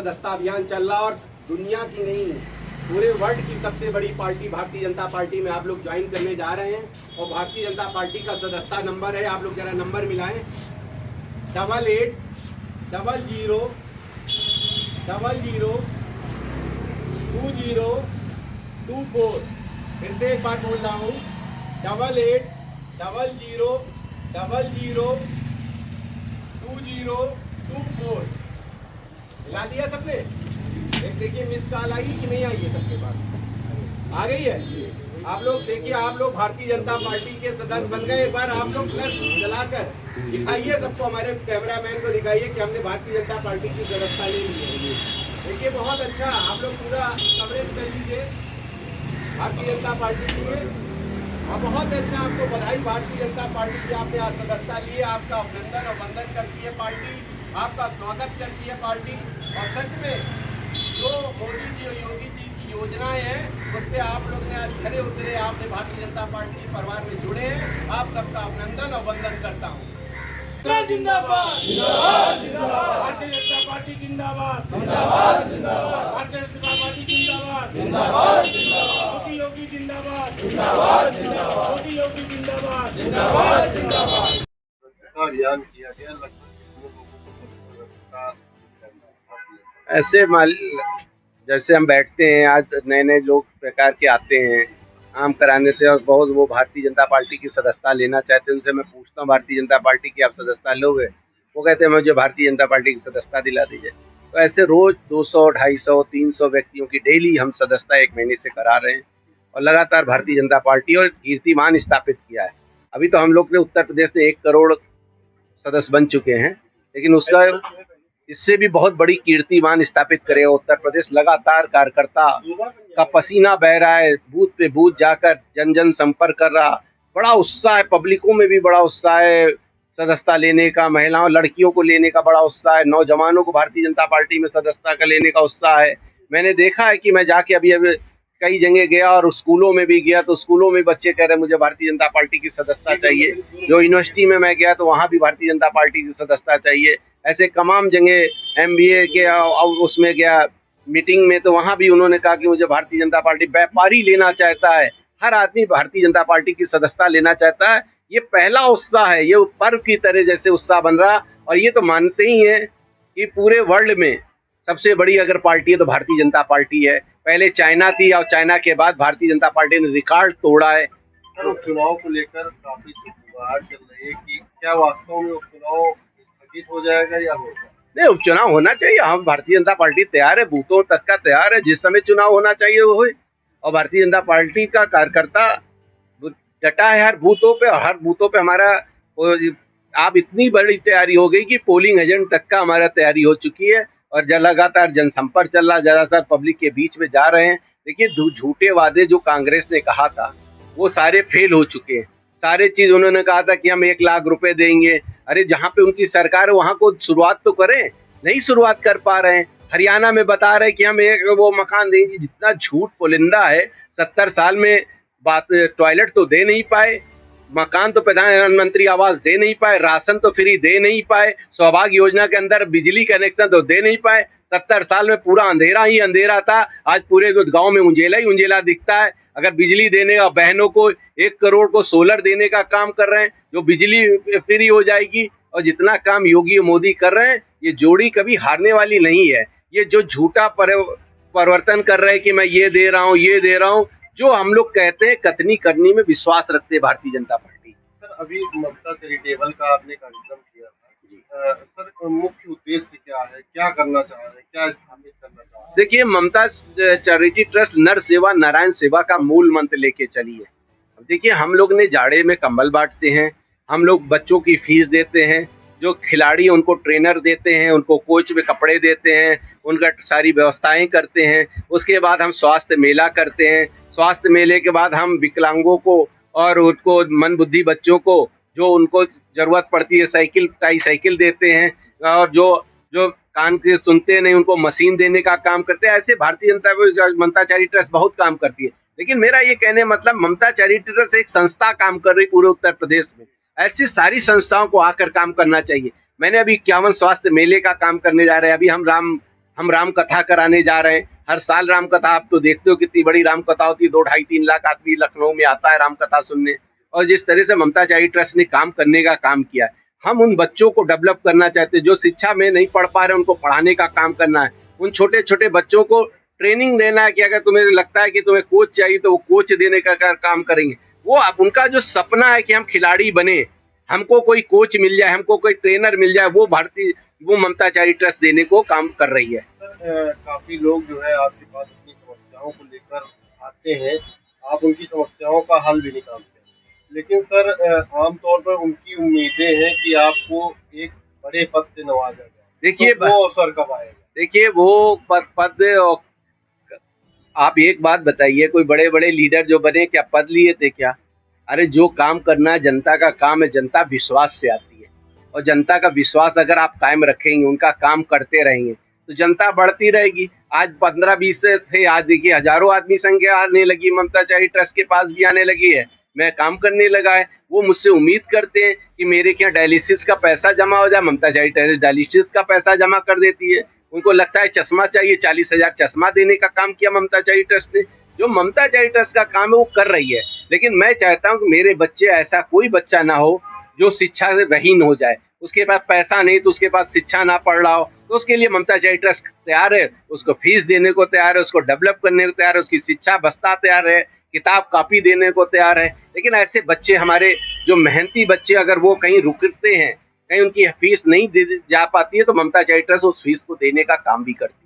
सदस्यता अभियान चल रहा और दुनिया की नहीं पूरे वर्ल्ड की सबसे बड़ी पार्टी भारतीय जनता पार्टी में आप लोग ज्वाइन करने जा रहे हैं। और भारतीय जनता पार्टी का सदस्यता नंबर है, आप लोग जरा नंबर मिलाएं, 8800002024। फिर से एक बार बोल रहा हूँ, 8800002024। मिला दिया सबने? एक देखिए मिस कॉल आई कि नहीं आई है सबके पास? आ गई है। आप लोग देखिए, आप लोग भारतीय जनता पार्टी के सदस्य बन गए। एक बार आप लोग प्लस जलाकर दिखाइए सबको, हमारे कैमरामैन को दिखाइए कि हमने भारतीय जनता पार्टी की सदस्यता ले ली है। देखिए बहुत अच्छा, आप लोग पूरा कवरेज कर लीजिए भारतीय जनता पार्टी के लिए। और बहुत अच्छा, आपको बधाई भारतीय जनता पार्टी की, आपने आज सदस्यता ली है। आपका अभिनंदन और वंदन करती है पार्टी, आपका स्वागत करती है पार्टी। और सच में जो मोदी जी और योगी जी की योजनाएं हैं उस पर आप लोग ने आज खरे उतरे, आपने भारतीय जनता पार्टी परिवार में जुड़े हैं। आप सबका अभिनंदन और वंदन करता हूँ। जिंदाबाद जिंदाबाद जिंदाबाद, भारतीय जनता पार्टी जिंदाबाद जिंदाबाद जिंदाबाद, भारतीय जनता पार्टी जिंदाबाद जिंदाबाद जिंदाबाद, मोदी योगी जिंदाबाद जिंदाबाद जिंदाबाद, मोदी योगी जिंदाबाद जिंदाबाद जिंदाबाद। अभियान किया गया, लगभग कितने लोगों को सदस्यता ऐसे मान जैसे हम बैठते हैं, आज नए नए लोग प्रकार के आते हैं काम कराने थे और बहुत वो भारतीय जनता पार्टी की सदस्यता लेना चाहते हैं। उनसे मैं पूछता हूँ भारतीय जनता पार्टी की आप सदस्यता लोगे? वो कहते हैं मुझे भारतीय जनता पार्टी की सदस्यता दिला दीजिए। तो ऐसे रोज 200, 250, 300 व्यक्तियों की डेली हम सदस्यता 1 महीने से करा रहे हैं और लगातार भारतीय जनता पार्टी और कीर्तिमान स्थापित किया है। अभी तो हम लोग ने उत्तर प्रदेश में 1 करोड़ सदस्य बन चुके हैं, लेकिन उसका इससे भी बहुत बड़ी कीर्तिमान स्थापित करेगा उत्तर प्रदेश। लगातार कार्यकर्ता का पसीना बह रहा है, बूथ पे बूथ जाकर जन जन संपर्क कर रहा। बड़ा उत्साह है, पब्लिकों में भी बड़ा उत्साह है सदस्यता लेने का, महिलाओं लड़कियों को लेने का बड़ा उत्साह है, नौजवानों को भारतीय जनता पार्टी में सदस्यता का लेने का उत्साह है। मैंने देखा है कि मैं जाके अभी कई जगह गया और स्कूलों में भी गया तो स्कूलों में बच्चे कह रहे मुझे भारतीय जनता पार्टी की सदस्यता चाहिए। जो यूनिवर्सिटी में मैं गया तो वहाँ भी भारतीय जनता पार्टी की सदस्यता चाहिए। ऐसे तमाम जगह MBA के और उसमें गया मीटिंग में तो वहाँ भी उन्होंने कहा कि मुझे भारतीय जनता पार्टी, व्यापारी लेना चाहता है, हर आदमी भारतीय जनता पार्टी की सदस्यता लेना चाहता है। ये पहला उत्साह है, ये पर्व की तरह जैसे उत्साह बन रहा। और ये तो मानते ही हैं कि पूरे वर्ल्ड में सबसे बड़ी अगर पार्टी है तो भारतीय जनता पार्टी है। पहले चाइना थी और चाइना के बाद भारतीय जनता पार्टी ने रिकॉर्ड तोड़ा है। सर, उपचुनाव को लेकर काफी बात चल रही है कि क्या वास्तव में उपचुनाव स्थगित हो जाएगा या होगा? नहीं, उपचुनाव होना चाहिए। हम भारतीय जनता पार्टी तैयार है, बूथों तक का तैयार है, जिस समय चुनाव होना चाहिए वो हो। और भारतीय जनता पार्टी का कार्यकर्ता डटा है हर बूथों पे, और हर बूथों पे हमारा आप इतनी बड़ी तैयारी हो गई कि पोलिंग एजेंट तक का हमारा तैयारी हो चुकी है और लगातार जनसंपर्क चल रहा, ज़्यादातर पब्लिक के बीच में जा रहे हैं। देखिए झूठे वादे जो कांग्रेस ने कहा था वो सारे फेल हो चुके हैं। सारे चीज़ उन्होंने कहा था कि हम 1 लाख रुपए देंगे। अरे जहाँ पे उनकी सरकार है वहाँ को शुरुआत तो करें, नहीं शुरुआत कर पा रहे हैं। हरियाणा में बता रहे कि हम वो मकान देंगे, जितना झूठ पुलिंदा है। 70 साल में बात टॉयलेट तो दे नहीं पाए, मकान तो प्रधानमंत्री आवास दे नहीं पाए, राशन तो फ्री दे नहीं पाए, सौभाग्य योजना के अंदर बिजली कनेक्शन तो दे नहीं पाए। 70 साल में पूरा अंधेरा ही अंधेरा था। आज पूरे गांव में उंजेला ही उंजेला दिखता है। अगर बिजली देने का, बहनों को 1 करोड़ को सोलर देने का काम कर रहे हैं, जो बिजली फ्री हो जाएगी। और जितना काम योगी और मोदी कर रहे हैं, ये जोड़ी कभी हारने वाली नहीं है। ये जो झूठा परिवर्तन कर रहे हैं कि मैं ये दे रहा हूँ, ये दे रहा हूँ, जो हम लोग कहते हैं कथनी करनी में विश्वास रखते हैं भारतीय जनता पार्टी। सर, अभी ममता चैरिटेबल का आपने कार्यक्रम किया था। सर, मुख्य उद्देश्य क्या है, क्या करना चाह रहे हैं, क्या स्थापित करना चाह रहे हैं? देखिए, ममता चैरिटी ट्रस्ट नर सेवा नारायण सेवा का मूल मंत्र लेके चली है। देखिए, हम लोग ने जाड़े में कंबल बांटते हैं, हम लोग बच्चों की फीस देते हैं, जो खिलाड़ी उनको ट्रेनर देते हैं, उनको कोच में कपड़े देते हैं, उनका सारी व्यवस्थाएं करते हैं। उसके बाद हम स्वास्थ्य मेला करते हैं। स्वास्थ्य मेले के बाद हम विकलांगों को और उनको मंदबुद्धि बच्चों को जो उनको जरूरत पड़ती है साइकिल देते हैं। और जो कान के सुनते नहीं उनको मशीन देने का काम करते हैं। ऐसे भारतीय जनता ममता चैरिटी ट्रस्ट बहुत काम करती है। लेकिन मेरा ये कहने मतलब ममता चैरिटी ट्रस्ट एक संस्था काम कर रही पूरे उत्तर प्रदेश में। ऐसी सारी संस्थाओं को आकर काम करना चाहिए। मैंने अभी 51 स्वास्थ्य मेले का काम करने जा रहे हैं। अभी हम हम राम कथा कराने जा रहे हैं। हर साल राम कथा, आप तो देखते हो कितनी बड़ी राम कथा होती है, 2, 2.5, 3 लाख आदमी लखनऊ में आता है राम कथा सुनने। और जिस तरह से ममता चारी ट्रस्ट ने काम करने का काम किया है, हम उन बच्चों को डेवलप करना चाहते हैं जो शिक्षा में नहीं पढ़ पा रहे, उनको पढ़ाने का काम करना है। उन छोटे छोटे बच्चों को ट्रेनिंग देना है कि अगर तुम्हें लगता है कि तुम्हें कोच चाहिए तो वो कोच देने का काम करेंगे। वो अब उनका जो सपना है कि हम खिलाड़ी बने, हमको कोई कोच मिल जाए, हमको कोई ट्रेनर मिल जाए, वो ममता चारी ट्रस्ट देने को काम कर रही है। काफी लोग जो है आपके पास अपनी समस्याओं को लेकर आते हैं, आप उनकी समस्याओं का हल भी निकालते हैं, लेकिन सर आमतौर पर उनकी उम्मीदें हैं कि आपको एक बड़े पद से नवाजा जाए। देखिए तो वो अवसर कब आएगा? देखिए वो पद आप एक बात बताइए, कोई बड़े बड़े लीडर जो बने क्या पद लिए थे क्या? अरे जो काम करना जनता का काम है, जनता विश्वास से आती है, और जनता का विश्वास अगर आप कायम रखेंगे, उनका काम करते रहेंगे तो जनता बढ़ती रहेगी। आज 15-20 थे, आज देखिए हजारों आदमी संख्या आने लगी, ममता चारी ट्रस्ट के पास भी आने लगी है, मैं काम करने लगा है। वो मुझसे उम्मीद करते हैं कि मेरे क्या डायलिसिस का पैसा जमा हो जाए, ममता चारी ट्रस्ट डायलिसिस का पैसा जमा कर देती है। उनको लगता है चश्मा चाहिए, 40,000 चश्मा देने का काम किया ममता चारी ट्रस्ट ने। जो ममता चारी ट्रस्ट का काम है वो कर रही है, लेकिन मैं चाहता हूँ कि मेरे बच्चे, ऐसा कोई बच्चा ना हो जो शिक्षा से रहीन हो जाए, उसके पास पैसा नहीं तो उसके पास शिक्षा ना पढ़ रहा हो, तो उसके लिए ममता चारी ट्रस्ट तैयार है, उसको फीस देने को तैयार है, उसको डेवलप करने को तैयार है, उसकी शिक्षा बस्ता तैयार है, किताब कॉपी देने को तैयार है। लेकिन ऐसे बच्चे, हमारे जो मेहनती बच्चे, अगर वो कहीं रुकते हैं, कहीं उनकी फीस नहीं जा पाती है, तो ममता चारी ट्रस्ट उस फीस को देने का काम भी करती है।